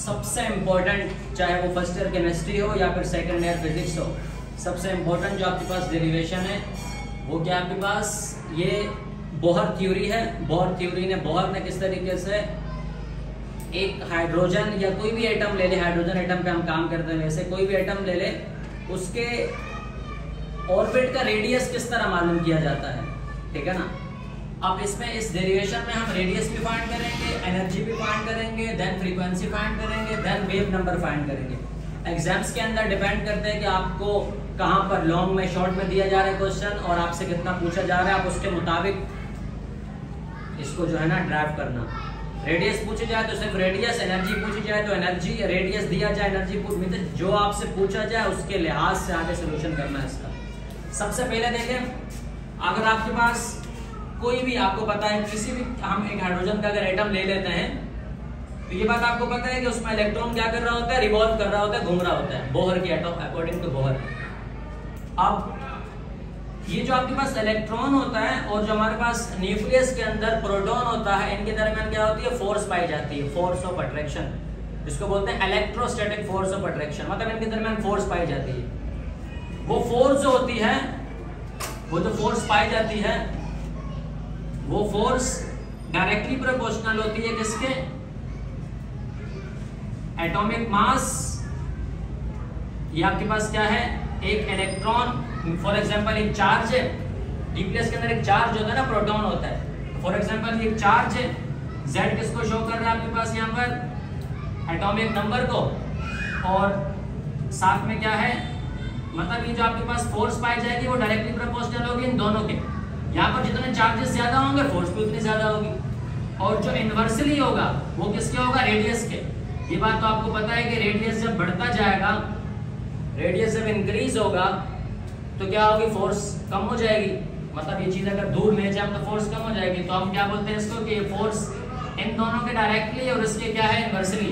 सबसे इम्पोर्टेंट, चाहे वो फर्स्ट ईयर केमिस्ट्री हो या फिर सेकंड ईयर फिजिक्स हो, सबसे इम्पोर्टेंट जो आपके पास डेरिवेशन है वो क्या आपके पास, ये बोहर थ्योरी है। बोहर ने किस तरीके से एक हाइड्रोजन या कोई भी एटम ले ले, हाइड्रोजन एटम पे हम काम करते हैं, वैसे कोई भी एटम ले ले, उसके ऑर्बिट का रेडियस किस तरह मालूम किया जाता है, ठीक है ना। अब इसमें इस डेरिवेशन में हम रेडियस भी फाइंड करेंगे, एनर्जी भी फाइंड करेंगे, देन फ्रीक्वेंसी फाइंड करेंगे, देन वेव नंबर फाइंड करेंगे। एग्जाम्स के अंदर डिपेंड करते हैं कि आपको कहाँ पर लॉन्ग में, शॉर्ट में दिया जा रहा है क्वेश्चन और आपसे कितना पूछा जा रहा है, आप उसके मुताबिक इसको जो है ना ड्राइव करना। रेडियस पूछी जाए तो सिर्फ रेडियस, एनर्जी पूछी जाए तो एनर्जी, रेडियस दिया जाए एनर्जी मतलब जो आपसे पूछा जाए उसके लिहाज से आगे सोल्यूशन करना है इसका। सबसे पहले देखें, अगर आपके पास कोई भी, आपको पता है किसी भी, हम एक हाइड्रोजन का अगर एटम ले लेते हैं तो ये बात आपको पता है कि उसमें इलेक्ट्रॉन क्या कर रहा होता है, रिवॉल्व कर रहा होता है, घूम रहा होता है, बोहर की एटम, अकॉर्डिंग टू बोहर। अब ये जो आपके पास इलेक्ट्रॉन होता है और जो हमारे पास न्यूक्लियस के अंदर प्रोटॉन होता है, इनके दरमियान क्या होती है, फोर्स पाई जाती है, फोर्स ऑफ अट्रैक्शन, जिसको बोलते हैं इलेक्ट्रोस्टैटिक फोर्स ऑफ अट्रैक्शन, मतलब इनके दरमियान फोर्स पाई जाती है। वो फोर्स जो होती है, वो जो फोर्स पाई जाती है, वो फोर्स डायरेक्टली प्रोपोर्शनल होती है किसके, एटॉमिक मास। ये आपके पास क्या है, एक इलेक्ट्रॉन, फॉर एग्जांपल एक चार्ज है, न्यूक्लियस के अंदर एक चार्ज होता है ना, प्रोटॉन होता है, फॉर एग्जांपल ये चार्ज है, Z किसको शो कर रहा है आपके पास यहाँ पर, एटॉमिक नंबर को, और साथ में क्या है, मतलब ये जो आपके पास फोर्स पाई जाएगी वो डायरेक्टली प्रोपोर्शनल होगी इन दोनों के। यहाँ पर जितने चार्जेस ज्यादा होंगे फोर्स भी उतनी ज्यादा होगी, और जो इनवर्सली होगा वो किसके होगा, रेडियस के। ये बात तो आपको पता है कि रेडियस जब बढ़ता जाएगा, रेडियस जब इंक्रीज होगा तो क्या होगी, फोर्स कम हो जाएगी, मतलब ये चीज अगर दूर ले जाए तो फोर्स कम हो जाएगी। तो हम क्या बोलते हैं इसको कि ये फोर्स इन दोनों के डायरेक्टली और इसके क्या है, इनवर्सली।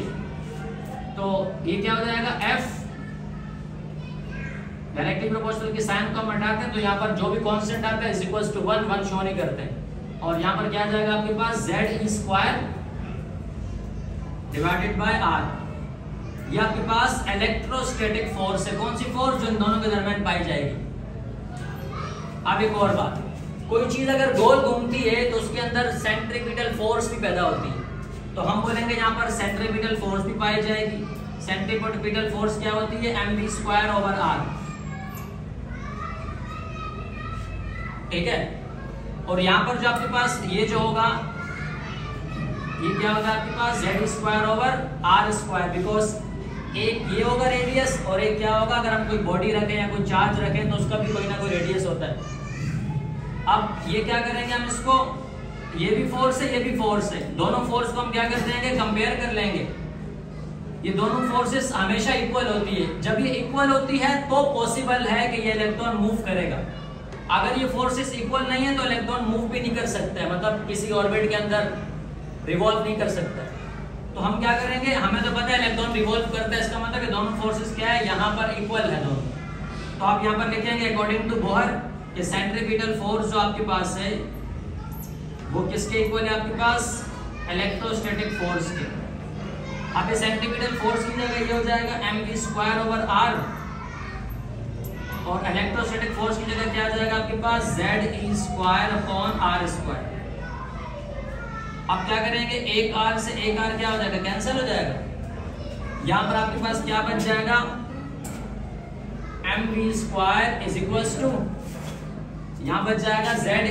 तो ये क्या हो जाएगा, F डायरेक्टली प्रोपोर्शनल की साइन को हम हटाते हैं तो यहाँ पर जो भी कांस्टेंट आता है इज इक्वल्स टू 1, 1 शो नहीं करते हैं, और यहाँ पर क्या आ जाएगा आपके पास, Z² डिवाइडेड बाय R। ये आपके पास इलेक्ट्रोस्टैटिक फोर्स है, कौन सी फोर्स, जो इन दोनों के दरमियान पाई जाएगी। अब एक और बात, कोई चीज अगर गोल घूमती है तो उसके अंदर सेंट्रीपिटल फोर्स भी पैदा होती है, तो हम बोलेंगे यहाँ पर सेंट्रीपिटल फोर्स भी पाई जाएगी। सेंट्रीपिटल फोर्स क्या होती है, mv²/r, ठीक है। और यहाँ पर जो आपके पास ये जो होगा, ये क्या होगा आपके पास, Z²/r², बिकॉज एक ये होगा रेडियस और एक क्या होगा, अगर हम कोई बॉडी रखें या कोई चार्ज रखें तो उसका भी कोई ना कोई रेडियस होता है। अब ये क्या करेंगे हम इसको, ये भी फोर्स है, ये भी फोर्स है, दोनों फोर्स को हम क्या कर देंगे, कंपेयर कर लेंगे। ये दोनों फोर्सेस हमेशा इक्वल होती है, जब ये इक्वल होती है तो पॉसिबल है कि ये इलेक्ट्रॉन मूव करेगा। अगर ये फोर्सेस इक्वल नहीं है तो इलेक्ट्रॉन मूव भी नहीं कर सकता है, मतलब किसी ऑर्बिट के अंदर रिवॉल्व नहीं कर सकता है। तो हम क्या करेंगे, हमें तो पता है इलेक्ट्रॉन रिवॉल्व करता है, इसका मतलब दोनों फोर्सेस क्या है, यहाँ पर इक्वल है दोनों। तो आप यहाँ पर लिखेंगे अकॉर्डिंग टू बोहर कि सेंट्रीपिटल फोर्स जो आपके पास है वो किसके इक्वल है, आपके पास इलेक्ट्रोस्टैटिक फोर्स के। अब सेंट्रीपिटल फोर्स की जगह ये हो जाएगा mv²/r, और इलेक्ट्रोस्टैटिक फोर्स की जगह क्या आ जाएगा आपके पास, Ze²/r²। अब क्या करेंगे, एक R से एक R क्या हो जाएगा, कैंसिल हो जाएगा। यहाँ पर आपके पास क्या बच जाएगा, mv², यहाँ बच जाएगा Ze²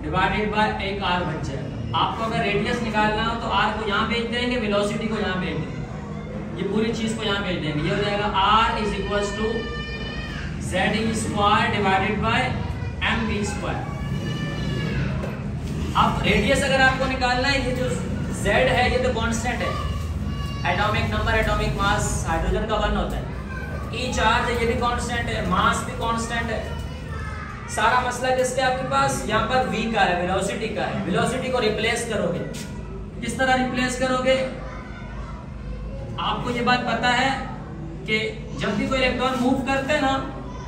डिवाइडेड बाय एक R बच जाएगा। आपको अगर रेडियस निकालना हो तो R को यहाँ भेज देंगे, वेलोसिटी को यहाँ भेज देंगे, ये पूरी चीज को यहाँ भेज देंगे, ये हो जाएगा R Ze² divided by mv²। अब रेडियस अगर आपको निकालना है, ये जो Z है ये तो कांस्टेंट है, atomic number, atomic mass hydrogen का 1 होता है, E चार्ज है ये भी कांस्टेंट है, मास भी कांस्टेंट है। सारा मसला किसका आपके पास, यहाँ पर v का है, वेलोसिटी का है। वेलोसिटी को रिप्लेस करोगे, किस तरह रिप्लेस करोगे, आपको ये बात पता है कि जब भी कोई इलेक्ट्रॉन मूव करते हैं ना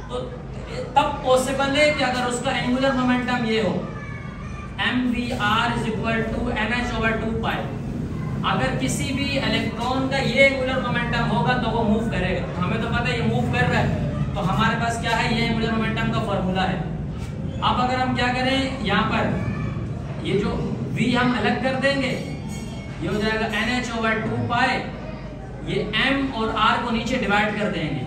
तो तब पॉसिबल है कि अगर उसका एंगुलर मोमेंटम ये हो mvr = mh/2π, अगर किसी भी इलेक्ट्रॉन का ये एंगुलर मोमेंटम होगा तो वो मूव करेगा। तो हमें तो पता है ये मूव कर रहा है, तो हमारे पास क्या है, ये एंगुलर मोमेंटम का फॉर्मूला है। अब अगर हम क्या करें, यहाँ पर ये जो v हम अलग कर देंगे, ये हो जाएगा NH/2 पाई, ये m और r को नीचे डिवाइड कर देंगे।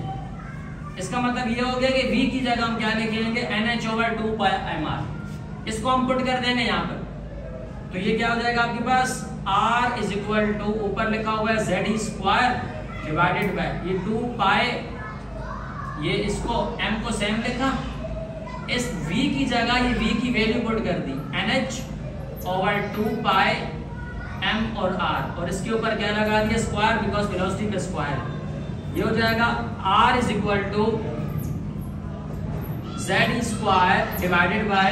इसका मतलब ये हो गया कि v की जगह हम क्या लिखेंगे, NH/2 पाई mr। इसको हम पुट कर देंगे यहाँ पर, तो ये क्या हो जाएगा आपके पास, r इज इक्वल टू, ऊपर लिखा हुआ है z स्क्वायर डिवाइडेड बाय ये 2 पाई, ये इसको m को सेम लिखा, इस v की जगह ये v की वैल्यू पुट कर दी, NH/2 पाई m और r, और इसके ऊपर क्या लगा दिया, स्क्वायर, बिकॉज वेलोसिटी का स्क्वायर। ये हो जाएगा r is equal to z square divided by,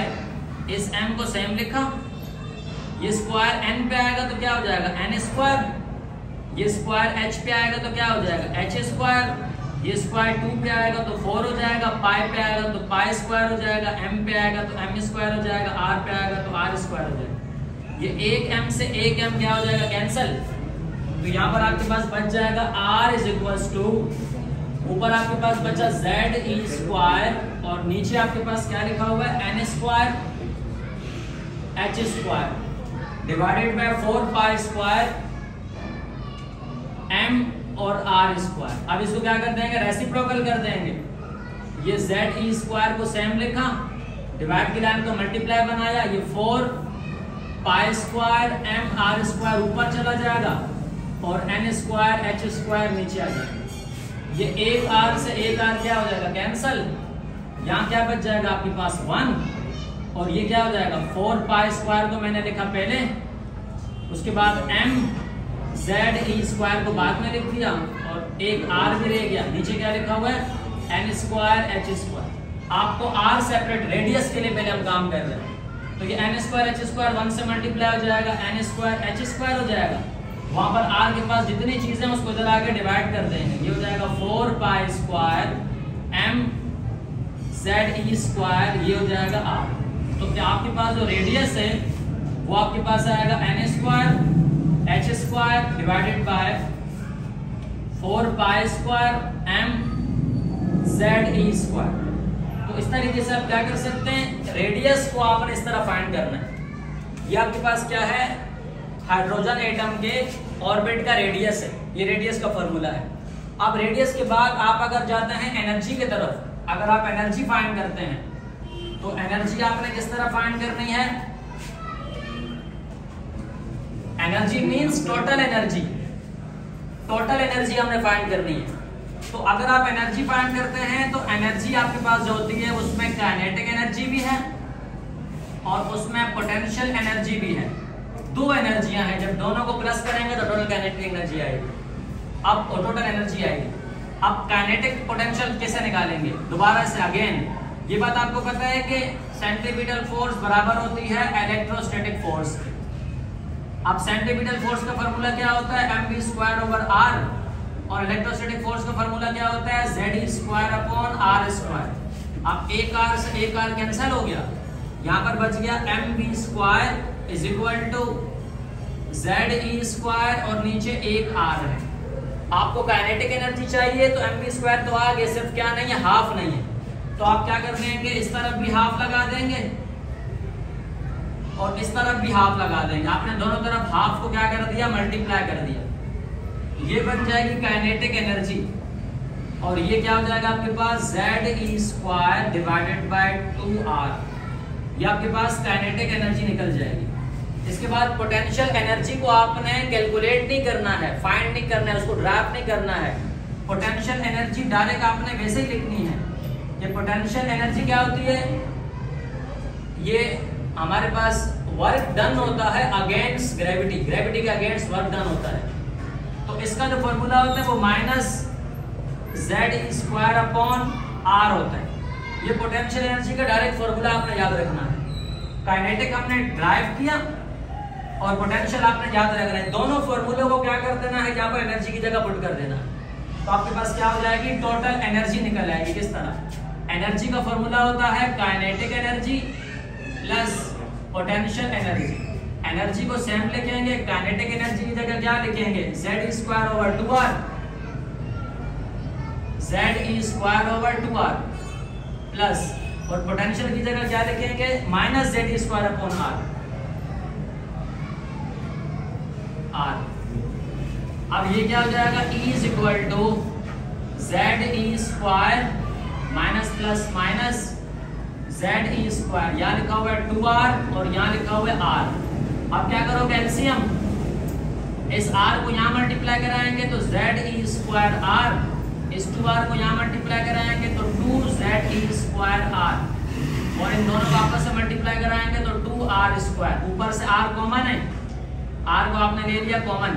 इस m को सेम लिखा, ये स्क्वायर n पे आएगा तो क्या हो जाएगा, n स्क्वायर, ये स्क्वायर h पे आएगा तो क्या हो जाएगा, h स्क्वायर, ये स्क्वायर 2 पे आएगा तो 4 हो जाएगा, पाई पे आएगा तो पाई स्क्वायर हो जाएगा, m पे आएगा तो m स्क्वायर हो जाएगा, r पे आएगा तो r स्क्वायर हो जाएगा। ये एक m से एक m क्या हो जाएगा, कैंसल। तो यहाँ पर आपके पास बच जाएगा r इज इक्वल्स टू, ऊपर आपके पास बचा z स्क्वायर, और नीचे आपके पास क्या लिखा हुआ है, n square h square divided bye 4 pi square m और r स्क्वायर। अब इसको क्या कर देंगे, रेसिप्रोकल कर देंगे। ये z स्क्वायर को सेम लिखा, डिवाइड की लाइन को मल्टीप्लाई बनाया, ये 4 pi square m r square ऊपर चला जाएगा, और n स्क्वायर h स्क्वायर नीचे आ जाएगा। ये एक r से एक r क्या हो जाएगा, कैंसल। यहाँ क्या बच जाएगा आपके पास 1, और ये क्या हो जाएगा, 4 पाई स्क्वायर को मैंने लिखा पहले, उसके बाद m z स्क्वायर को बाद में लिख दिया, और एक r भी रह गया, नीचे क्या लिखा हुआ है, n स्क्वायर h स्क्वायर। आपको r सेपरेट रेडियस के लिए पहले हम काम कर रहे हैं, तो ये n स्क्वायर h स्क्वायर 1 से मल्टीप्लाई हो जाएगा, n स्क्वायर h स्क्वायर हो जाएगा। वहां पर r के पास जितनी चीजें उसको इधर आगे डिवाइड कर देंगे, ये हो जाएगा 4 pi square m z square, ये हो जाएगा r। तो क्या आपके पास जो रेडियस है वो आपके पास आएगा n square h square divided bye 4 pi square m z square. तो इस तरीके से आप क्या कर सकते हैं, रेडियस को आपने इस तरह फाइंड करना है। ये आपके पास क्या है, हाइड्रोजन एटम के ऑर्बिट का रेडियस है, ये रेडियस का फॉर्मूला है। अब रेडियस के बाद आप अगर जाते हैं एनर्जी की तरफ, अगर आप एनर्जी फाइंड करते हैं तो एनर्जी आपने किस तरह फाइंड करनी है, energy means total energy, total energy हमने फाइंड करनी है। तो अगर आप एनर्जी फाइंड करते हैं तो एनर्जी आपके पास जो होती है उसमें काइनेटिक एनर्जी भी है और उसमें पोटेंशियल एनर्जी भी है। दो एनर्जियां हैं, जब दोनों को प्लस करेंगे तो टोटल काइनेटिक एनर्जी आएगी। अब टोटल एनर्जी आएगी। अब काइनेटिक पोटेंशियल कैसे निकालेंगे, दोबारा से अगेन ये बात आपको पता है कि सेंट्रीपिटल फोर्स बराबर होती है इलेक्ट्रोस्टैटिक फोर्स। अब सेंट्रीपिटल फोर्स का फार्मूला क्या होता है, mv स्क्वायर ओवर r, और इलेक्ट्रोस्टैटिक फोर्स का फार्मूला क्या होता है, z square upon r square. अब एक r से एक r कैंसिल हो गया, यहाँ पर बच गया mv square is equal to z square और नीचे एक r है। आपको काइनेटिक एनर्जी चाहिए तो mv स्क्वायर तो आ गया, सिर्फ क्या नहीं है, हाफ नहीं है। तो आप क्या कर देंगे, इस तरफ भी हाफ लगा देंगे और इस तरफ भी हाफ लगा देंगे। आपने दोनों तरफ हाफ को क्या कर दिया, मल्टीप्लाई कर दिया। ये बन जाएगी काइनेटिक एनर्जी और ये क्या हो जाएगा आपके पास z square divided bye 2r। ये आपके पास काइनेटिक एनर्जी निकल जाएगी। इसके बाद पोटेंशियल एनर्जी को आपने कैलकुलेट नहीं करना है, फाइंड नहीं करना है, उसको ड्राफ्ट नहीं करना है। पोटेंशियल एनर्जी डायरेक्ट आपने वैसे ही लिखनी है। ये पोटेंशियल एनर्जी क्या होती है, ये हमारे पास वर्क डन होता है अगेंस्ट ग्रेविटी, ग्रेविटी के अगेंस्ट वर्क डन होता है। तो इसका जो फॉर्मूला होता है वो minus z square upon r होता है। ये पोटेंशियल एनर्जी का डायरेक्ट फॉर्मूला आपने याद रखना है। काइनेटिक हमने ड्राइव किया और पोटेंशियल आपने याद रखना है। दोनों फॉर्मूलों को क्या कर देना है, यहाँ पर एनर्जी की जगह पुट कर देना है। तो आपके पास क्या हो जाएगी, टोटल एनर्जी निकल आएगी। किस तरह, एनर्जी का फॉर्मूला होता है kinetic energy plus potential energy. Energy को सेम लिखेंगे, काइनेटिक एनर्जी की जगह जगह क्या लिखेंगे, Z square over 2r, Z square over 2r plus, और पोटेंशियल की जगह क्या लिखेंगे, minus Z square upon r। अब ये क्या हो जाएगा, E is equal to Z square minus plus minus Z square, यहाँ लिखा हुआ है 2r और यहाँ लिखा हुआ है r। अब क्या करोगे एलसीएम, इस r को यहाँ मल्टीप्लाई कराएंगे तो जेड स्क्वायर r, इस 2r को यहाँ मल्टीप्लाई कराएंगे तो 2z स्क्वायर r, और इन दोनों को आपस में मल्टीप्लाई कराएंगे तो 2r स्क्वायर। ऊपर से r कॉमन है, r को आपने ले लिया कॉमन,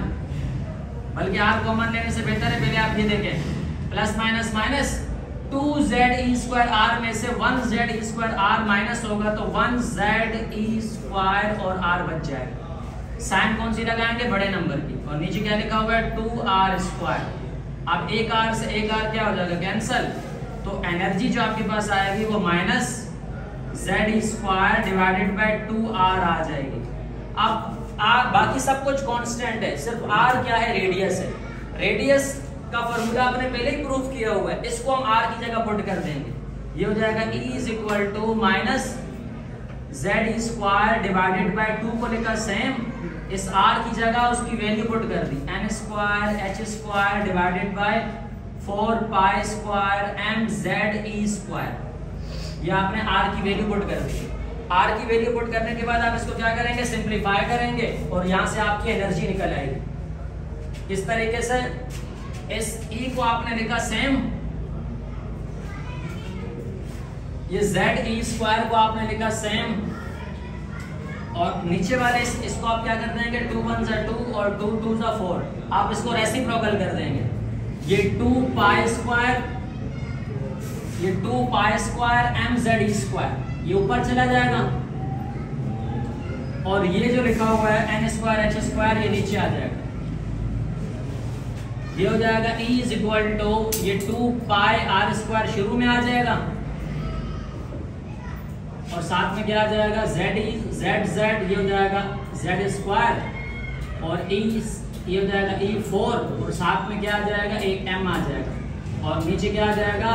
बल्कि r कॉमन लेने से बेहतर है पहले आप ये देखें, plus minus minus 2z square r में से 1z स्क्वायर r माइनस होगा तो 1z स्क्वायर और r बच जाएगा। साइन कौन सी लगाएंगे, बड़े नंबर की, और नीचे क्या लिखा हुआ है 2r स्क्वायर। अब एक r से एक r क्या हो जाएगा, कैंसल, तो एनर्जी जो आपके पास आएगी वो minus z square divided bye 2r आ जाएगी। अब बाकी सब कुछ कांस्टेंट है, सिर्फ r क्या है, रेडियस है। रेडियस का फॉर्मूला आपने पहले ही प्रूफ किया हुआ है, इसको हम r की जगह पुट कर देंगे, ये हो जाएगा E is equal to minus Z square divided by 2 को लिखा सेम, इस r की जगह उसकी वैल्यू पुट कर दी, n square h square divided bye 4 pi square m z e square, ये आपने r की वैल्यू पुट कर दी। r की वैल्यू पुट करने के बाद आप इसको क्या करेंगे, सिंपलीफाई करेंगे और यहां से आपकी एनर्जी निकल आएगी। किस तरीके से, इस E को आपने लिखा सेम, ये Z E स्क्वायर को आपने लिखा सेम, और नीचे वाले इसको आप क्या कर देंगे, 2 1 2 और 2 2 4, आप इसको रेसिप्रोकल कर देंगे। ये 2 पाई स्क्वायर, ये 2 pi square m z square, ये ऊपर चला जाएगा, और ये जो लिखा हुआ है n स्क्वायर h स्क्वायर ये नीचे आ जाएगा। ये हो जाएगा E इज इक्वल टू, ये 2 पाई r स्क्वायर शुरू में आ जाएगा, और साथ में क्या आ जाएगा, z ये हो जाएगा z स्क्वायर, और ये हो जाएगा E4, और साथ में क्या आ जाएगा, एक m आ जाएगा, और नीचे क्या आ जाएगा,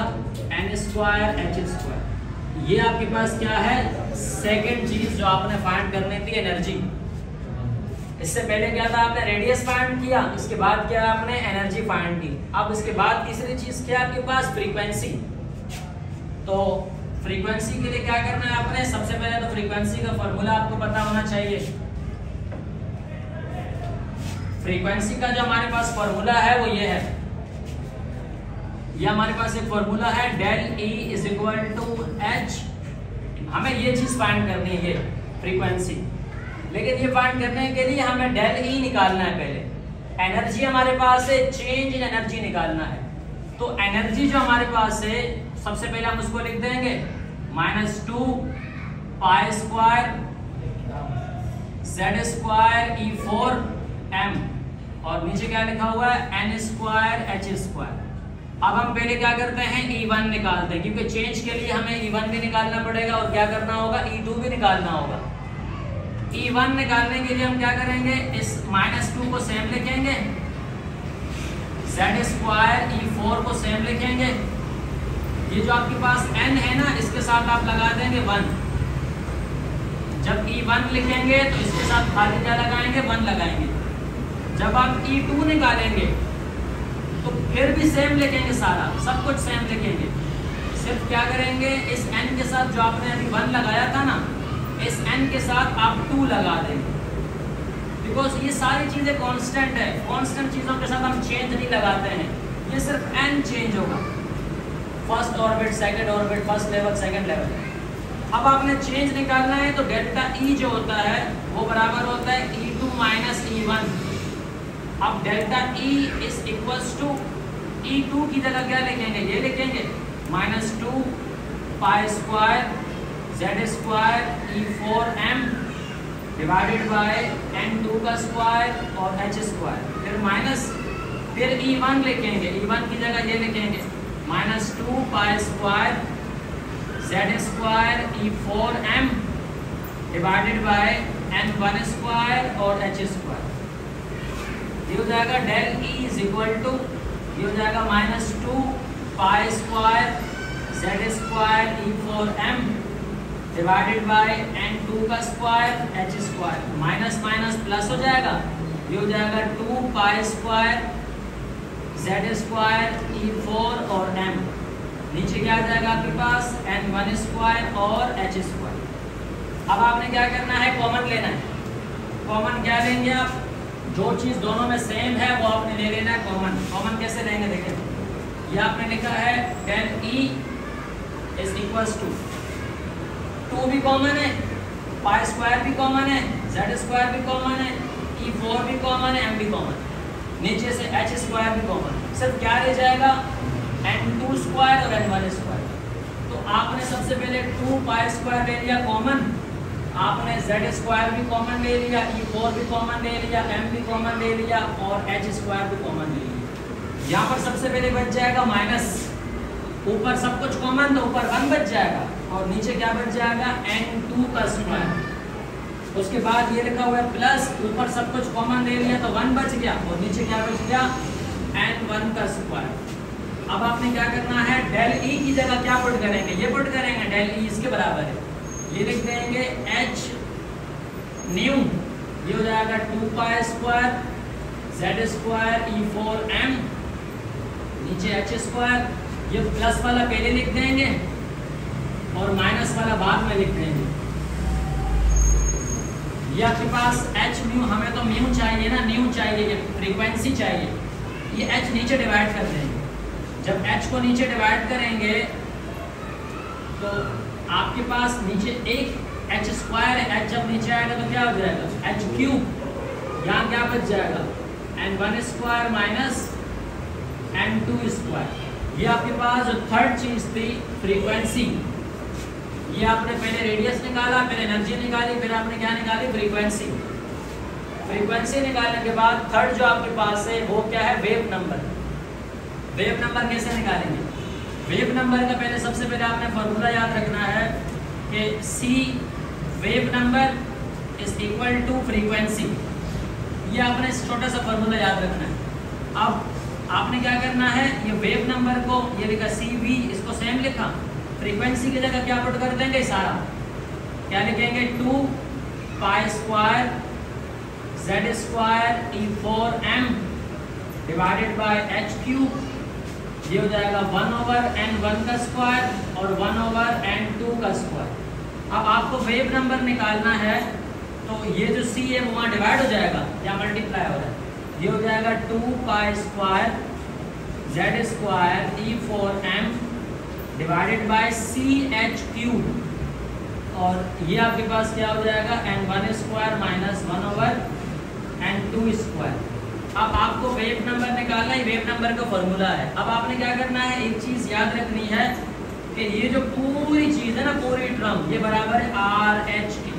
n स्क्वायर h स्क्वायर। ये आपके पास क्या है, सेकंड चीज जो आपने फाइंड करनी थी, एनर्जी। इससे पहले क्या था, आपने रेडियस फाइंड किया, इसके बाद क्या आपने एनर्जी फाइंड की। अब इसके बाद तीसरी चीज क्या आपके पास, फ्रीक्वेंसी। तो फ्रीक्वेंसी के लिए क्या करना है आपने, सबसे पहले तो फ्रीक्वेंसी का फॉर्मूला आपको पता होना चाहिए। फ्रीक्वेंसी का जो हमारे पास फॉर्मूला है वो ये है, ये हमारे पास एक फॉर्मूला है, del E is equal to h। हमें ये चीज फाइंड करनी है, फ्रीक्वेंसी, लेकिन ये फाइंड करने के लिए हमें डेल E निकालना है। पहले एनर्जी हमारे पास है, चेंज इन एनर्जी निकालना है। तो एनर्जी जो हमारे पास है, सबसे पहले हम उसको लिख देंगे -2 pi square z square E4 m, और नीचे क्या लिखा हुआ है, n स्क्वायर h स्क्वायर। अब हम पहले क्या करते हैं, E1 निकालते हैं, क्योंकि चेंज के लिए हमें E1 भी निकालना पड़ेगा और क्या करना होगा, E2 भी निकालना होगा। E1 निकालने के लिए हम क्या करेंगे, इस -2 को सेम लिखेंगे, z स्क्वायर E4 को सेम लिखेंगे, ये जो आपके पास n है ना, इसके साथ आप लगा देंगे 1। जब E1 लिखेंगे तो इसके साथ खाली क्या लगाएंगे, 1 लगाएंगे। जब आप E2 निकालेंगे तो फिर भी सेम लिखेंगे, सारा सब कुछ सेम लिखेंगे, सिर्फ क्या करेंगे, इस n के साथ जो आपने अभी 1 लगाया था ना, इस n के साथ आप 2 लगा देंगे, बिकॉज ये सारी चीजें कांस्टेंट है। कांस्टेंट चीजों के साथ हम चेंज नहीं लगाते हैं, ये सिर्फ n चेंज होगा, first orbit, second orbit, first level, second level. अब आपने चेंज निकालना है तो डेल्टा E जो होता है वो बराबर होता है E2 माइनस E1। अब delta E is equals to, E2 की जगह क्या लिखेंगे, ये लिखेंगे -2 pi square z square E4m divided by n2 का स्क्वायर और h स्क्वायर, फिर माइनस, फिर E1 लिखेंगे, E1 की जगह ये लिखेंगे -2 pi square z square E4m divided by n1 square और h स्क्वायर। ये हो जाएगा del E is equal to, ये हो जाएगा -2 pi square Z square E 4m divided by n2 का square h square, minus minus plus हो जाएगा, ये हो जाएगा 2 pi square Z square E 4 और m, नीचे क्या आ जाएगा आपके पास n1 स्क्वायर और h स्क्वायर। अब आपने क्या करना है, कॉमन लेना है। कॉमन क्या लेंगे आप, जो चीज़ दोनों में सेम है वो आपने ले लेना है कॉमन। कॉमन कैसे लेंगे, देखिए ये आपने लिखा है del E is equals to 2 भी कॉमन है, पाई स्क्वायर भी कॉमन है, जेड स्क्वायर भी कॉमन है, ई 4 भी कॉमन है, एम भी कॉमन है, नीचे से एच स्क्वायर भी कॉमन है। सिर्फ क्या रह जाएगा n2 स्क्वायर और n1 स्क्वायर। तो आपने सबसे पहले 2 पाई स्क्वायर ले लिया कॉमन, आपने जेड स्क्वायर भी कॉमन ले लिया, ई 4 भी कॉमन ले लिया, एम भी कॉमन ले लिया और एच स्क्वायर भी कॉमन ले लिया। यहाँ पर सबसे पहले बच जाएगा माइनस, ऊपर सब कुछ कॉमन तो ऊपर 1 बच जाएगा और नीचे क्या बच जाएगा n2 का स्क्वायर। उसके बाद ये लिखा हुआ है प्लस, ऊपर सब कुछ कॉमन ले लिया तो 1 बच गया और नीचे क्या बच गया n1 का स्क्वायर। अब आपने क्या करना है, डेल ई की जगह क्या पुट करेंगे, ये पुट करेंगे डेल ई इसके बराबर है, ये लिख देंगे h न्यू, ये हो जाएगा 2 pi square Z square E 4m, नीचे h स्क्वायर, ये प्लस वाला पहले लिख देंगे और माइनस वाला बाद में लिख देंगे। ये आपके पास h न्यू, हमें तो म्यू चाहिए ना, न्यू चाहिए, ये फ्रीक्वेंसी चाहिए, ये h नीचे डिवाइड कर देंगे। जब h को नीचे डिवाइड करेंगे तो आपके पास नीचे एक h स्क्वायर है, h जब नीचे आएगा तो क्या हो जाएगा h क्यूब, यहाँ क्या बच जाएगा n1 square minus n2 square. ये आपके पास जो थर्ड चीज थी फ्रीक्वेंसी, ये आपने पहले रेडियस निकाला, पहले एनर्जी निकाली, फिर आपने क्या निकाली फ्रीक्वेंसी। फ्रीक्वेंसी निकालने के बाद थर्ड जो आपके पास है वो क्या है, वेव नंबर। वेव नंबर कैसे निकालेंगे, वेव नंबर का पहले सबसे पहले आपने फॉर्मूला याद रखना है कि c wave number is equal to frequency. ये आपने छोटा सा फॉर्मूला याद रखना है। अब आपने क्या करना है, ये वेव नंबर को ये लिखा सी वी, इसको सेम लिखा, फ्रीक्वेंसी की जगह क्या पुट कर देंगे, सारा क्या लिखेंगे 2 pi square Z square E 4m divided bye h cube, ये हो जाएगा 1/n1 का स्क्वायर और 1/n2 का स्क्वायर। अब आपको वेव नंबर निकालना है तो ये जो c है वो वहाँ डिवाइड हो जाएगा या मल्टीप्लाई हो जाएगा, ये हो जाएगा 2 pi square Z square E 4m divided by C H cube और ये आपके पास क्या हो जाएगा n1 square minus 1/n2 square. अब आपको वेव नंबर निकालना है, वेव नंबर का फॉर्मूला है। अब आपने क्या करना है, एक चीज याद रखनी है कि ये जो पूरी चीज है ना, पूरी टर्म, ये बराबर है आर एच के,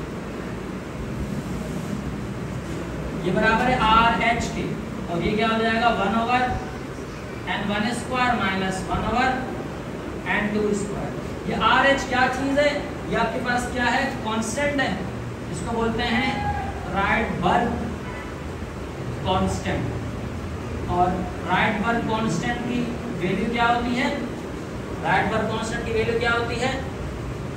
ये बराबर है आर एच के और ये क्या हो जाएगा 1/n1 square minus 1/n2 square. ये आर एच क्या चीज है, ये आपके पास क्या है, कांस्टेंट है, इसको बोलते हैं राइडबर्ग कांस्टेंट। और राइडबर्ग कांस्टेंट की वैल्यू क्या होती है, राइडबर्ग कांस्टेंट की वैल्यू क्या होती है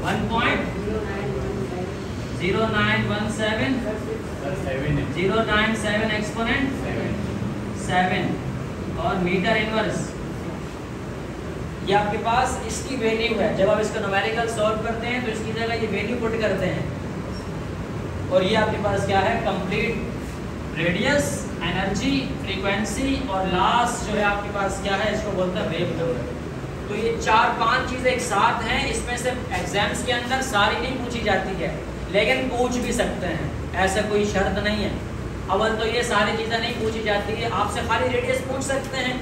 1.0917 एक्सपोनेंट 7 और मीटर इनवर्स, ये आपके पास इसकी वैल्यू है। जब आप इसका न्यूमेरिकल सॉल्व करते हैं तो इसकी जगह ये वैल्यू पुट करते हैं और ये आपके पास क्या है, कंप्लीट रेडियस, एनर्जी, फ्रीक्वेंसी और लास्ट जो है आपके पास क्या है, इसको बोलते हैं वेव नंबर। तो ये 4-5 चीज़ें एक साथ हैं, इसमें से एग्जाम्स के अंदर सारी नहीं पूछी जाती है लेकिन पूछ भी सकते हैं, ऐसा कोई शर्त नहीं है। अव्वल तो ये सारी चीज़ें नहीं पूछी जाती है, आपसे खाली रेडियस पूछ सकते हैं,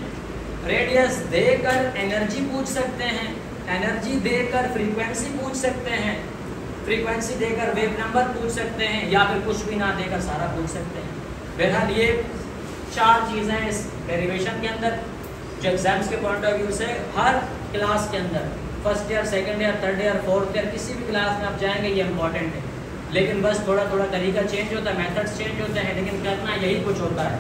रेडियस देकर एनर्जी पूछ सकते हैं, एनर्जी देकर फ्रीक्वेंसी पूछ सकते हैं, फ्रीक्वेंसी देकर वेव नंबर पूछ सकते हैं, या फिर कुछ भी ना देकर सारा पूछ सकते हैं। बहरहाल ये 4 चीज़ें इस डेरिवेशन के अंदर जो एग्जाम्स के पॉइंट ऑफ व्यू से हर क्लास के अंदर, first year, second year, third year, fourth year, किसी भी क्लास में आप जाएंगे ये इंपॉर्टेंट है। लेकिन बस थोड़ा थोड़ा तरीका चेंज होता है, मेथड्स चेंज होते हैं, लेकिन करना यही कुछ होता है।